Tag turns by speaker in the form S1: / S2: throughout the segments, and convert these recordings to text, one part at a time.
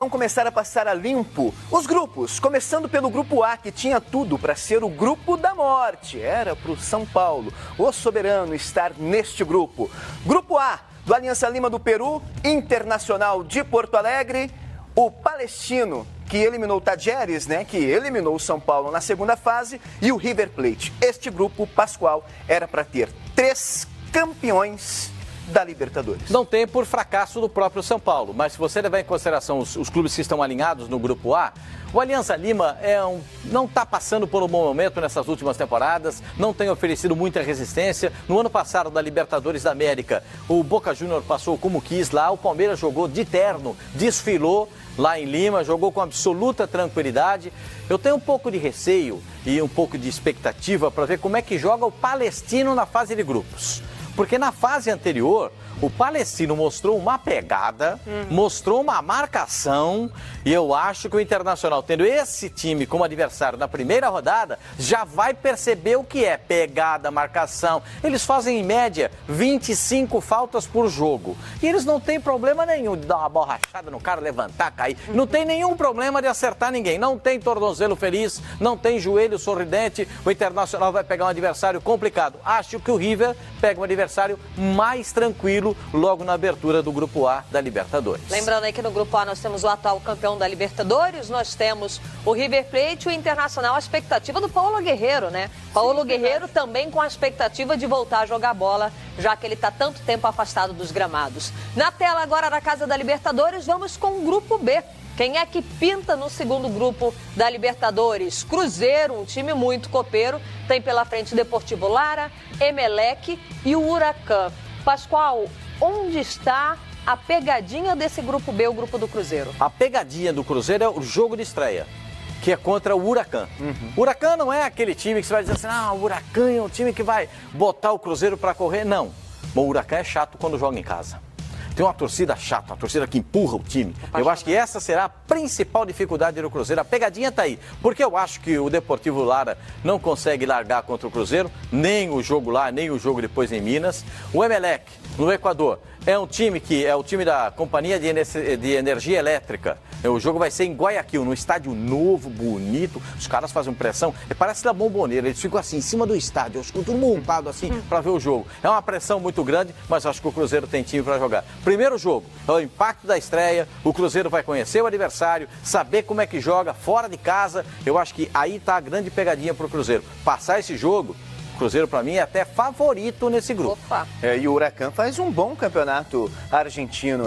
S1: Vamos começar a passar a limpo os grupos, começando pelo grupo A, que tinha tudo para ser o grupo da morte. Era para o São Paulo, o soberano, estar neste grupo. Grupo A, do Aliança Lima do Peru, Internacional de Porto Alegre, o Palestino, que eliminou o Tajeres, que eliminou o São Paulo na segunda fase, e o River Plate. Este grupo, Pascoal, era para ter 3 campeões da Libertadores.
S2: Não tem por fracasso do próprio São Paulo, mas se você levar em consideração os clubes que estão alinhados no Grupo A, o Aliança Lima não está passando por um bom momento nessas últimas temporadas, não tem oferecido muita resistência. No ano passado, da Libertadores da América, o Boca Júnior passou como quis lá, o Palmeiras jogou de terno, desfilou lá em Lima, jogou com absoluta tranquilidade. Eu tenho um pouco de receio e um pouco de expectativa para ver como é que joga o Palestino na fase de grupos. Porque na fase anterior, o Palestino mostrou uma pegada, mostrou uma marcação, e eu acho que o Internacional, tendo esse time como adversário na primeira rodada, já vai perceber o que é pegada, marcação. Eles fazem, em média, 25 faltas por jogo. E eles não têm problema nenhum de dar uma borrachada no cara, levantar, cair. Não tem nenhum problema de acertar ninguém. Não tem tornozelo feliz, não tem joelho sorridente. O Internacional vai pegar um adversário complicado. Acho que o River pega um adversário mais tranquilo logo na abertura do Grupo A da Libertadores.
S3: Lembrando aí que no Grupo A nós temos o atual campeão da Libertadores, nós temos o River Plate e o Internacional, a expectativa do Paulo Guerreiro, Paulo Guerreiro também com a expectativa de voltar a jogar bola, já que ele está tanto tempo afastado dos gramados. Na tela agora da Casa da Libertadores, vamos com o Grupo B. Quem é que pinta no segundo grupo da Libertadores? Cruzeiro, um time muito copeiro, tem pela frente o Deportivo Lara, Emelec e o Huracan. Pascoal, onde está a pegadinha desse grupo B, o grupo do Cruzeiro?
S2: A pegadinha do Cruzeiro é o jogo de estreia, que é contra o Huracan. O Huracan não é aquele time que você vai dizer assim, o Huracan é um time que vai botar o Cruzeiro para correr. Não, o Huracan é chato quando joga em casa. Tem uma torcida chata, uma torcida que empurra o time. Eu acho que essa será a principal dificuldade do Cruzeiro. A pegadinha está aí. Porque eu acho que o Deportivo Lara não consegue largar contra o Cruzeiro, nem o jogo lá, nem o jogo depois em Minas. O Emelec, no Equador, é um time que é o time da Companhia de Energia Elétrica. O jogo vai ser em Guayaquil, num estádio novo, bonito. Os caras fazem pressão. Parece da Bombonera. Eles ficam assim, em cima do estádio. Acho que tudo montado assim para ver o jogo. É uma pressão muito grande, mas acho que o Cruzeiro tem time para jogar. Primeiro jogo, é o impacto da estreia. O Cruzeiro vai conhecer o adversário, saber como é que joga fora de casa. Eu acho que aí está a grande pegadinha para o Cruzeiro. Passar esse jogo, o Cruzeiro, para mim, é até favorito nesse grupo.
S1: E o Huracan faz um bom campeonato argentino,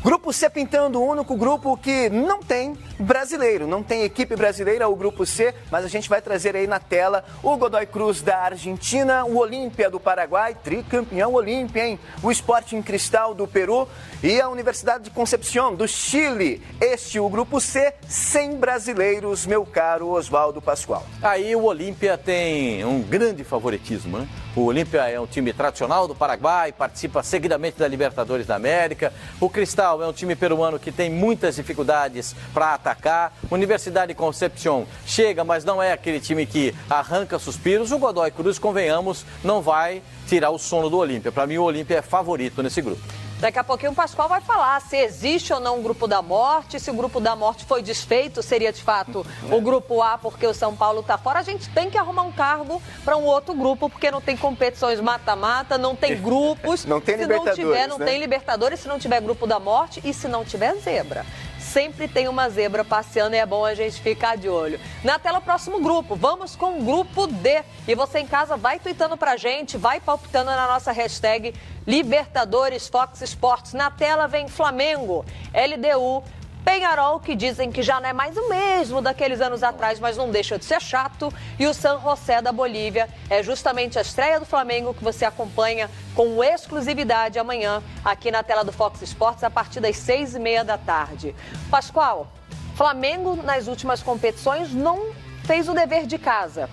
S1: Grupo C pintando o único grupo que não tem brasileiro, não tem equipe brasileira, o Grupo C, mas a gente vai trazer aí na tela o Godoy Cruz da Argentina, o Olímpia do Paraguai, tricampeão Olímpia, hein? O Sporting Cristal do Peru e a Universidade de Concepción do Chile. Este o Grupo C, sem brasileiros, meu caro Oswaldo Pascoal.
S2: Aí o Olímpia tem um grande favoritismo, O Olímpia é um time tradicional do Paraguai, participa seguidamente da Libertadores da América. O Cristal é um time peruano que tem muitas dificuldades para atacar. Universidade de Concepción chega, mas não é aquele time que arranca suspiros. O Godoy Cruz, convenhamos, não vai tirar o sono do Olímpia. Para mim, o Olímpia é favorito nesse grupo.
S3: Daqui a pouquinho o Pascoal vai falar se existe ou não um grupo da morte, se o grupo da morte foi desfeito, seria de fato o grupo A porque o São Paulo está fora. A gente tem que arrumar um cargo para um outro grupo, porque não tem competições mata-mata, não tem grupos.
S1: Não tem Libertadores,
S3: não tem Libertadores, se não tiver grupo da morte e se não tiver zebra. Sempre tem uma zebra passeando e é bom a gente ficar de olho. Na tela, próximo grupo. Vamos com o grupo D. E você em casa vai tweetando pra gente, vai palpitando na nossa hashtag Libertadores Fox Sports. Na tela vem Flamengo, LDU, Peñarol, que dizem que já não é mais o mesmo daqueles anos atrás, mas não deixa de ser chato. E o San José da Bolívia. É justamente a estreia do Flamengo que você acompanha com exclusividade amanhã aqui na tela do Fox Sports a partir das 6h30 da tarde. Pascoal, Flamengo nas últimas competições não fez o dever de casa.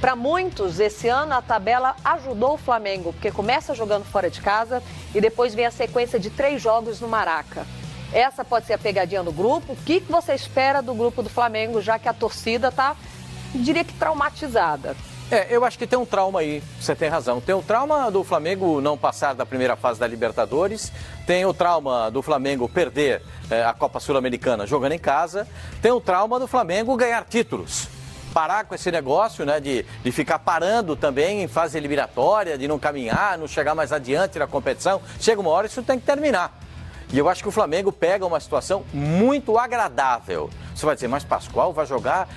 S3: Para muitos, esse ano a tabela ajudou o Flamengo, porque começa jogando fora de casa e depois vem a sequência de 3 jogos no Maraca. Essa pode ser a pegadinha do grupo. O que você espera do grupo do Flamengo, já que a torcida está, diria que, traumatizada?
S2: Eu acho que tem um trauma aí, você tem razão. Tem o trauma do Flamengo não passar da primeira fase da Libertadores, tem o trauma do Flamengo perder a Copa Sul-Americana jogando em casa, tem o trauma do Flamengo ganhar títulos. Parar com esse negócio, né, de ficar parando também em fase eliminatória, de não caminhar, não chegar mais adiante na competição. Chega uma hora, isso tem que terminar. E eu acho que o Flamengo pega uma situação muito agradável. Você vai dizer, mas Pascoal vai jogar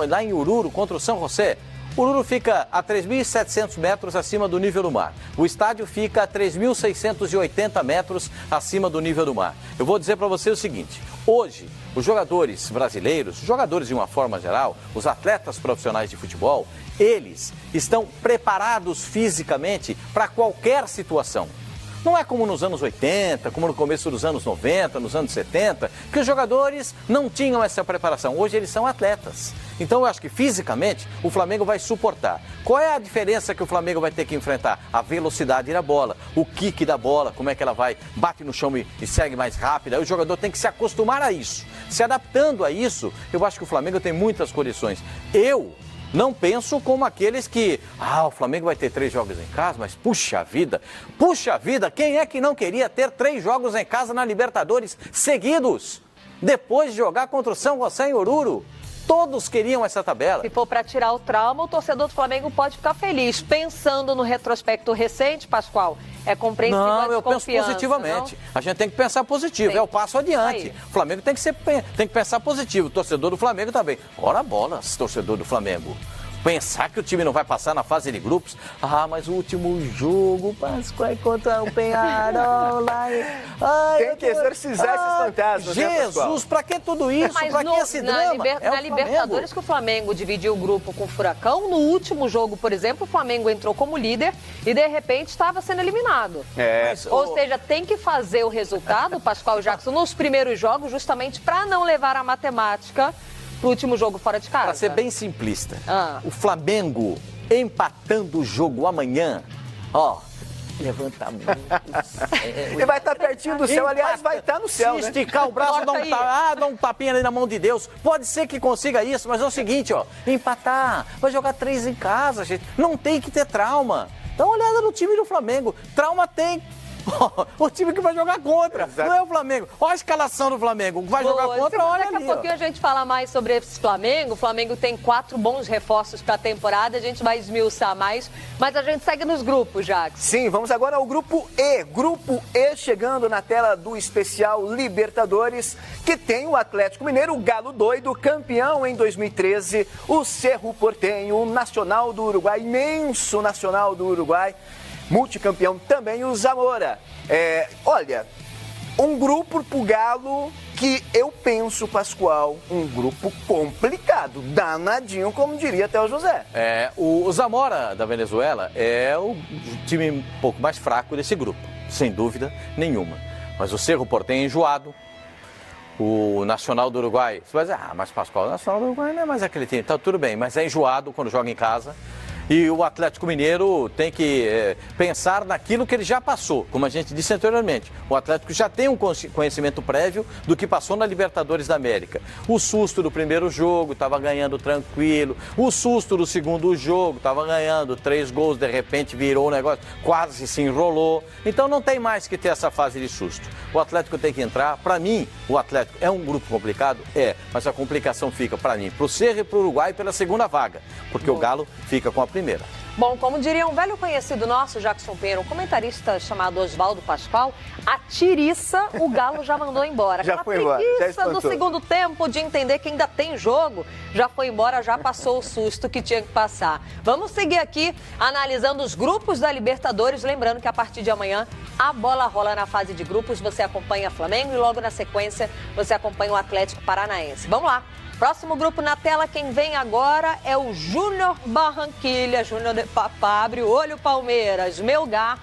S2: lá em Oruro contra o São José? Oruro fica a 3.700 metros acima do nível do mar. O estádio fica a 3.680 metros acima do nível do mar. Eu vou dizer para você o seguinte, hoje, os jogadores brasileiros, os jogadores de uma forma geral, os atletas profissionais de futebol, eles estão preparados fisicamente para qualquer situação. Não é como nos anos 80, como no começo dos anos 90, nos anos 70, que os jogadores não tinham essa preparação. Hoje eles são atletas. Então eu acho que fisicamente o Flamengo vai suportar. Qual é a diferença que o Flamengo vai ter que enfrentar? A velocidade da bola, o kick da bola, como é que ela vai, bate no chão e segue mais rápido. Aí o jogador tem que se acostumar a isso. Se adaptando a isso, eu acho que o Flamengo tem muitas condições. Eu não penso como aqueles que, o Flamengo vai ter 3 jogos em casa, mas puxa vida, quem é que não queria ter 3 jogos em casa na Libertadores seguidos, depois de jogar contra o São José em Oruro? Todos queriam essa tabela.
S3: Se for para tirar o trauma, o torcedor do Flamengo pode ficar feliz. Pensando no retrospecto recente, Pascoal, é compreensível.
S2: Não, eu penso positivamente. Não? A gente tem que pensar positivo, é o passo adiante. O Flamengo tem que pensar positivo. O torcedor do Flamengo também. Ora bolas, torcedor do Flamengo. Pensar que o time não vai passar na fase de grupos. Mas o último jogo, Pascoal contra o Peñarol lá.
S1: Tem que exorcizar esses fantasmas,
S2: Jesus, pra que tudo isso? Pra que esse drama?
S3: Na Libertadores que o Flamengo dividiu o grupo com o Furacão, no último jogo, por exemplo, o Flamengo entrou como líder e de repente estava sendo eliminado. Ou seja, tem que fazer o resultado, Pascoal Jackson, nos primeiros jogos, justamente para não levar a matemática pro último jogo fora de casa.
S2: Para ser bem simplista, o Flamengo empatando o jogo amanhã, levanta muito.
S1: E vai estar pertinho do céu, aliás, vai estar no céu,
S2: Se esticar o braço, dá um tapinha ali na mão de Deus. Pode ser que consiga isso, mas é o seguinte, empatar, vai jogar 3 em casa, gente. Não tem que ter trauma. Dá uma olhada no time do Flamengo. Trauma tem. O time que vai jogar contra, não é o Flamengo. Olha a escalação do Flamengo, vai jogar contra, olha ali.
S3: Daqui a pouquinho a gente fala mais sobre esse Flamengo. O Flamengo tem 4 bons reforços para a temporada, a gente vai esmiuçar mais, mas a gente segue nos grupos, Jacques.
S1: Sim, vamos agora ao Grupo E. Grupo E chegando na tela do especial Libertadores, que tem o Atlético Mineiro, o Galo Doido, campeão em 2013, o Cerro Porteño, o Nacional do Uruguai, imenso Nacional do Uruguai, multicampeão também o Zamora. Olha, um grupo pro Galo que eu penso, Pascoal, um grupo complicado, danadinho, como diria até o José.
S2: O Zamora da Venezuela é o time um pouco mais fraco desse grupo, sem dúvida nenhuma. Mas o Cerro Porteño é enjoado. O Nacional do Uruguai, você vai dizer, mas Pascoal, o Nacional do Uruguai não é mais aquele time. Tá, tudo bem, mas é enjoado quando joga em casa. E o Atlético Mineiro tem que pensar naquilo que ele já passou, como a gente disse anteriormente. O Atlético já tem um conhecimento prévio do que passou na Libertadores da América. O susto do primeiro jogo, estava ganhando tranquilo. O susto do segundo jogo, estava ganhando 3 gols, de repente virou o negócio, quase se enrolou. Então não tem mais que ter essa fase de susto. O Atlético tem que entrar. Para mim, o Atlético é um grupo complicado? Mas a complicação fica para mim, para o Cerro e para o Uruguai pela segunda vaga, porque o Galo fica com a primeira.
S3: Bom, como diria um velho conhecido nosso, Jackson Pinheiro, um comentarista chamado Oswaldo Pascoal, a tiriça o Galo já mandou embora.
S1: Já foi embora, já espantou.
S3: No segundo tempo de entender que ainda tem jogo, já foi embora, já passou o susto que tinha que passar. Vamos seguir aqui analisando os grupos da Libertadores, lembrando que a partir de amanhã a bola rola na fase de grupos, você acompanha Flamengo e logo na sequência você acompanha o Atlético Paranaense. Vamos lá. Próximo grupo na tela, quem vem agora é o Júnior Barranquilla, Júnior de Papá, abre o olho, Palmeiras, Melgar,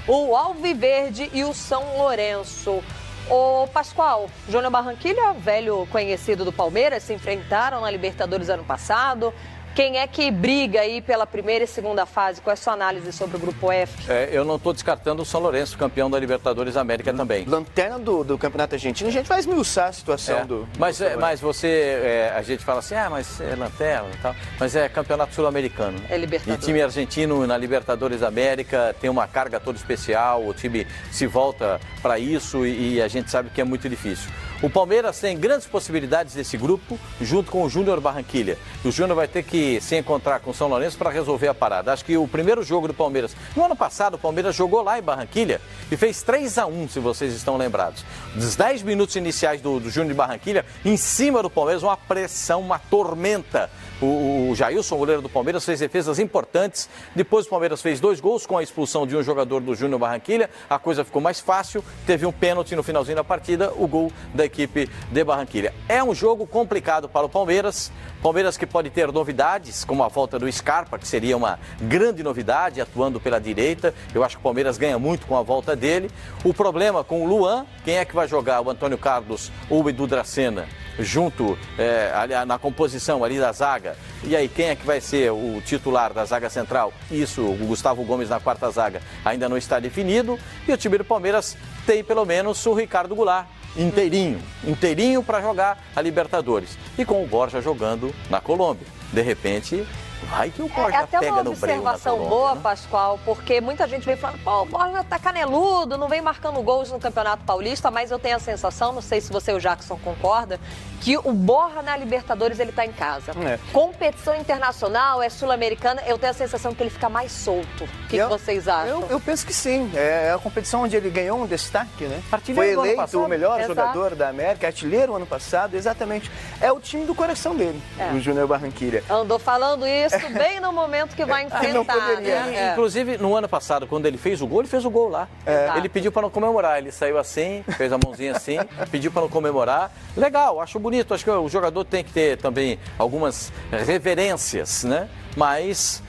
S3: o Alviverde e o São Lourenço. Ô Pascoal, Júnior Barranquilla, velho conhecido do Palmeiras, se enfrentaram na Libertadores ano passado, Quem é que briga aí pela primeira e segunda fase? Qual é a sua análise sobre o grupo F?
S2: Eu não estou descartando o São Lourenço, campeão da Libertadores América também.
S1: Lanterna do Campeonato Argentino, a gente vai esmiuçar a situação do...
S2: Mas a gente fala assim, mas é lanterna e tal, mas é campeonato sul-americano.
S3: É Libertadores.
S2: E time argentino na Libertadores América tem uma carga toda especial, o time se volta para isso e a gente sabe que é muito difícil. O Palmeiras tem grandes possibilidades desse grupo, junto com o Júnior Barranquilla. O Júnior vai ter que se encontrar com o São Lourenço para resolver a parada. Acho que o primeiro jogo do Palmeiras... No ano passado, o Palmeiras jogou lá em Barranquilla e fez 3-1, se vocês estão lembrados. Dos 10 minutos iniciais do Júnior de Barranquilla, em cima do Palmeiras, uma pressão, uma tormenta. O Jailson, goleiro do Palmeiras, fez defesas importantes. Depois o Palmeiras fez 2 gols com a expulsão de um jogador do Júnior Barranquilla. A coisa ficou mais fácil. Teve um pênalti no finalzinho da partida, o gol da equipe de Barranquilla. É um jogo complicado para o Palmeiras. Palmeiras que pode ter novidades, como a volta do Scarpa, que seria uma grande novidade, atuando pela direita. Eu acho que o Palmeiras ganha muito com a volta dele. O problema com o Luan, quem é que vai jogar? O Antônio Carlos ou o Edu Dracena? Junto na composição ali da zaga. E aí, quem é que vai ser o titular da zaga central? Isso, o Gustavo Gomes na quarta zaga ainda não está definido. E o time do Palmeiras tem pelo menos o Ricardo Goulart inteirinho para jogar a Libertadores. E com o Borja jogando na Colômbia. De repente, vai que o Borja pega no breu na Colômbia. É até uma observação
S3: boa,
S2: né?
S3: Pascoal, porque muita gente vem falando, o Borja tá caneludo, não vem marcando gols no Campeonato Paulista, mas eu tenho a sensação, não sei se você e o Jackson concorda, que o Borja na Libertadores ele tá em casa. Competição internacional, é sul-americana, eu tenho a sensação que ele fica mais solto. O que vocês acham?
S1: Eu penso que sim. É a competição onde ele ganhou um destaque, né?
S2: Artilheiro
S1: foi eleito o melhor
S3: Exato.
S1: jogador da América, artilheiro ano passado, exatamente. É o time do coração dele, o Júnior Barranquilla.
S3: Andou falando isso bem no momento que vai enfrentar, né?
S2: Inclusive, no ano passado, quando ele fez o gol lá. Ele pediu para não comemorar, ele saiu assim, fez a mãozinha assim, pediu para não comemorar. Legal, acho bonito, acho que o jogador tem que ter também algumas reverências, né? Mas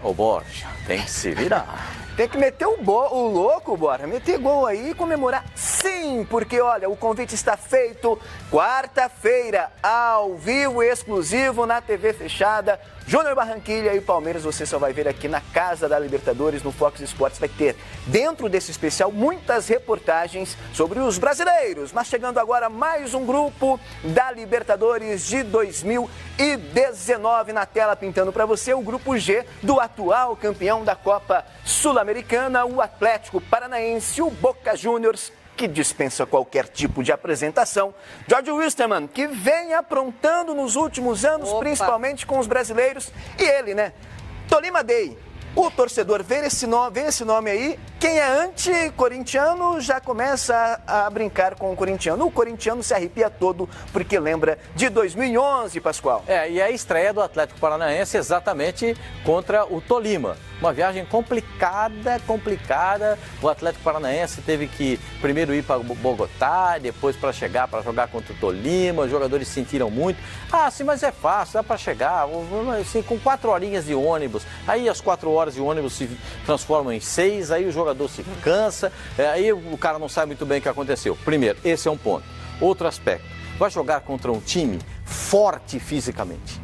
S2: o Borja tem que se virar.
S1: Tem que meter o louco, bora. Meter gol aí e comemorar sim, porque olha, o convite está feito. Quarta-feira, ao vivo e exclusivo na TV fechada. Júnior Barranquilla e Palmeiras, você só vai ver aqui na Casa da Libertadores, no Fox Sports. Vai ter, dentro desse especial, muitas reportagens sobre os brasileiros. Mas chegando agora mais um grupo da Libertadores de 2019 na tela, pintando para você o grupo G do atual campeão da Copa Sul-Americana, o Atlético Paranaense, o Boca Juniors, que dispensa qualquer tipo de apresentação. Jorge Wilstermann, que vem aprontando nos últimos anos, principalmente com os brasileiros. E ele, né? Tolima Day. O torcedor vê esse nome aí, quem é anti-corintiano já começa a brincar com o corintiano. O corintiano se arrepia todo porque lembra de 2011, Pascoal.
S2: E a estreia do Atlético Paranaense exatamente contra o Tolima. Uma viagem complicada. O Atlético Paranaense teve que primeiro ir para Bogotá, depois para jogar contra o Tolima. Os jogadores sentiram muito. Sim, mas é fácil, dá para chegar. Assim, com 4 horinhas de ônibus. Aí as 4 horas de ônibus se transformam em 6, aí o jogador se cansa. Aí o cara não sabe muito bem o que aconteceu. Primeiro, esse é um ponto. Outro aspecto, vai jogar contra um time forte fisicamente.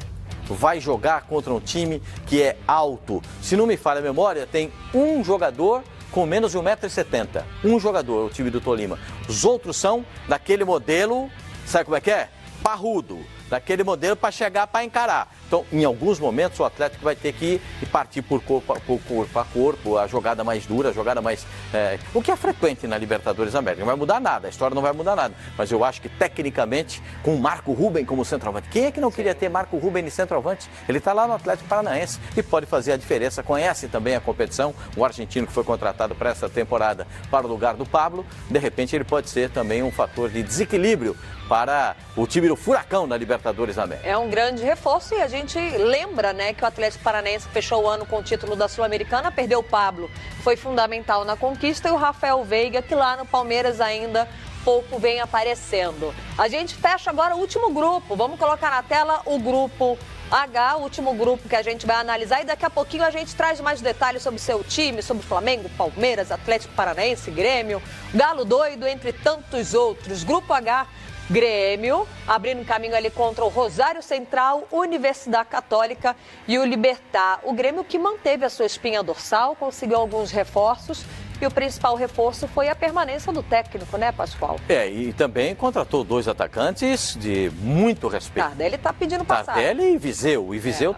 S2: Vai jogar contra um time que é alto. Se não me falha a memória, tem um jogador com menos de 1,70 m. Um jogador, o time do Tolima. Os outros são daquele modelo, sabe como é que é? Parrudo. Daquele modelo para chegar, para encarar. Então, em alguns momentos, o Atlético vai ter que partir por corpo a corpo, a jogada mais dura, a jogada mais... o que é frequente na Libertadores América. Não vai mudar nada, a história não vai mudar nada. Mas eu acho que, tecnicamente, com o Marco Ruben como centroavante... Quem é que não queria ter Marco Ruben de centroavante? Ele está lá no Atlético Paranaense e pode fazer a diferença. Conhece também a competição. O argentino que foi contratado para essa temporada para o lugar do Pablo, de repente ele pode ser também um fator de desequilíbrio para o time do Furacão na Libertadores América.
S3: É um grande reforço e a gente lembra, né, que o Atlético Paranaense fechou o ano com o título da Sul-Americana, perdeu o Pablo, foi fundamental na conquista, e o Rafael Veiga, que lá no Palmeiras ainda pouco vem aparecendo. A gente fecha agora o último grupo, vamos colocar na tela o grupo H, o último grupo que a gente vai analisar, e daqui a pouquinho a gente traz mais detalhes sobre o seu time, sobre o Flamengo, Palmeiras, Atlético Paranaense, Grêmio, Galo Doido, entre tantos outros. Grupo H Grêmio, abrindo caminho ali contra o Rosário Central, Universidade Católica e o Libertad. O Grêmio que manteve a sua espinha dorsal, conseguiu alguns reforços. E o principal reforço foi a permanência do técnico, né, Pascoal?
S2: E também contratou 2 atacantes de muito respeito.
S3: Tardelli tá pedindo passagem.
S2: Tardelli e Viseu. E Viseu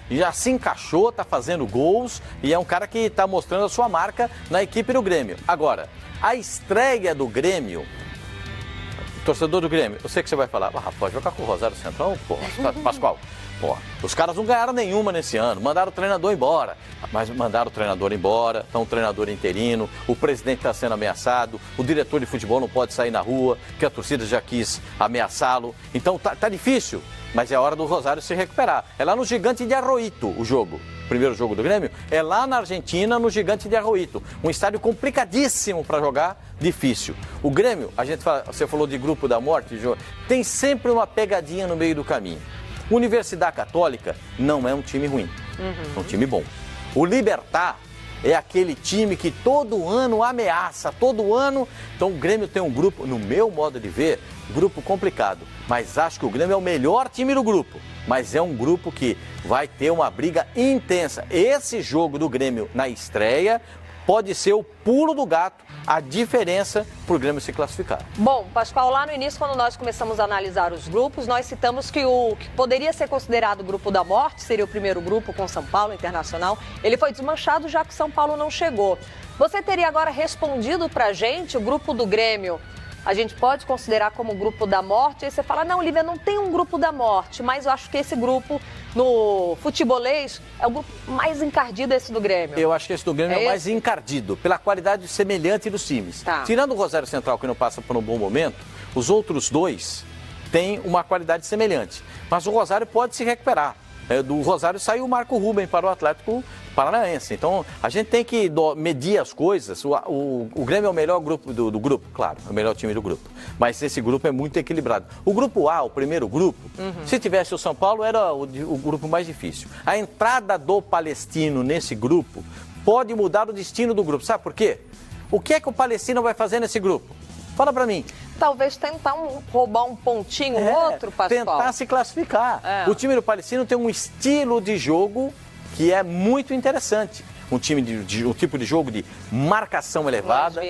S2: já se encaixou, tá fazendo gols e é um cara que tá mostrando a sua marca na equipe do Grêmio. Agora, a estreia do Grêmio, torcedor do Grêmio, eu sei que você vai falar, pode jogar com o Rosário Central, pô, Pascoal. Pô, os caras não ganharam nenhuma nesse ano, mandaram o treinador embora. Mas mandaram o treinador embora, está um treinador interino, o presidente está sendo ameaçado, o diretor de futebol não pode sair na rua, que a torcida já quis ameaçá-lo. Então tá difícil, mas é hora do Rosário se recuperar. É lá no Gigante de Arroito o jogo. O primeiro jogo do Grêmio é lá na Argentina, no Gigante de Arroito. Um estádio complicadíssimo para jogar, difícil. O Grêmio, você falou de grupo da morte, tem sempre uma pegadinha no meio do caminho. Universidade Católica não é um time ruim, é um time bom. O Libertad é aquele time que todo ano ameaça, todo ano. Então o Grêmio tem um grupo, no meu modo de ver, grupo complicado. Mas acho que o Grêmio é o melhor time do grupo. Mas é um grupo que vai ter uma briga intensa. Esse jogo do Grêmio na estreia pode ser o pulo do gato, a diferença para o Grêmio se classificar.
S3: Bom, Pascoal, lá no início, quando nós começamos a analisar os grupos, nós citamos que o que poderia ser considerado o grupo da morte, seria o primeiro grupo com São Paulo, Internacional, ele foi desmanchado já que São Paulo não chegou. Você teria agora respondido para a gente o grupo do Grêmio? A gente pode considerar como o grupo da morte? Aí você fala, não, Lívia, não tem um grupo da morte, mas eu acho que esse grupo, no futebolês, é o grupo mais encardido esse do Grêmio.
S2: Eu acho que esse do Grêmio é o mais encardido, pela qualidade semelhante dos times.
S3: Tá.
S2: Tirando o Rosário Central, que não passa por um bom momento, os outros 2 têm uma qualidade semelhante. Mas o Rosário pode se recuperar. Do Rosário saiu o Marco Ruben para o Atlético Paranaense. Então, a gente tem que medir as coisas. O Grêmio é o melhor grupo do grupo, claro, é o melhor time do grupo. Mas esse grupo é muito equilibrado. O grupo A, o primeiro grupo, se tivesse o São Paulo, era o grupo mais difícil. A entrada do Palestino nesse grupo pode mudar o destino do grupo. Sabe por quê? O que é que o Palestino vai fazer nesse grupo? Fala pra mim.
S3: Talvez tentar roubar um pontinho, outro, Pascoal.
S2: Tentar se classificar. O time do Palestino tem um estilo de jogo que é muito interessante. Um tipo de jogo de marcação elevada,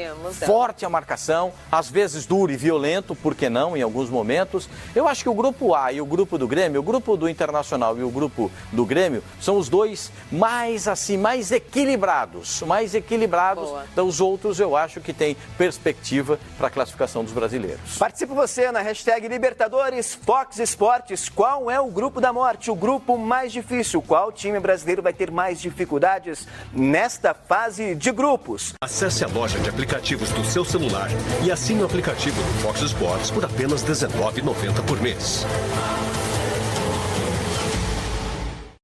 S2: forte a marcação, às vezes duro e violento, por que não, em alguns momentos. Eu acho que o grupo A e o grupo do Grêmio, o grupo do Internacional e o grupo do Grêmio, são os 2 mais equilibrados. Os outros eu acho que tem perspectiva para a classificação dos brasileiros.
S1: Participe você na hashtag Libertadores Fox Esportes. Qual é o grupo da morte, o grupo mais difícil? Qual time brasileiro vai ter mais dificuldades nesta fase de grupos?
S4: Acesse a loja de aplicativos do seu celular e assine o aplicativo do Fox Sports por apenas R$ 19,90 por mês.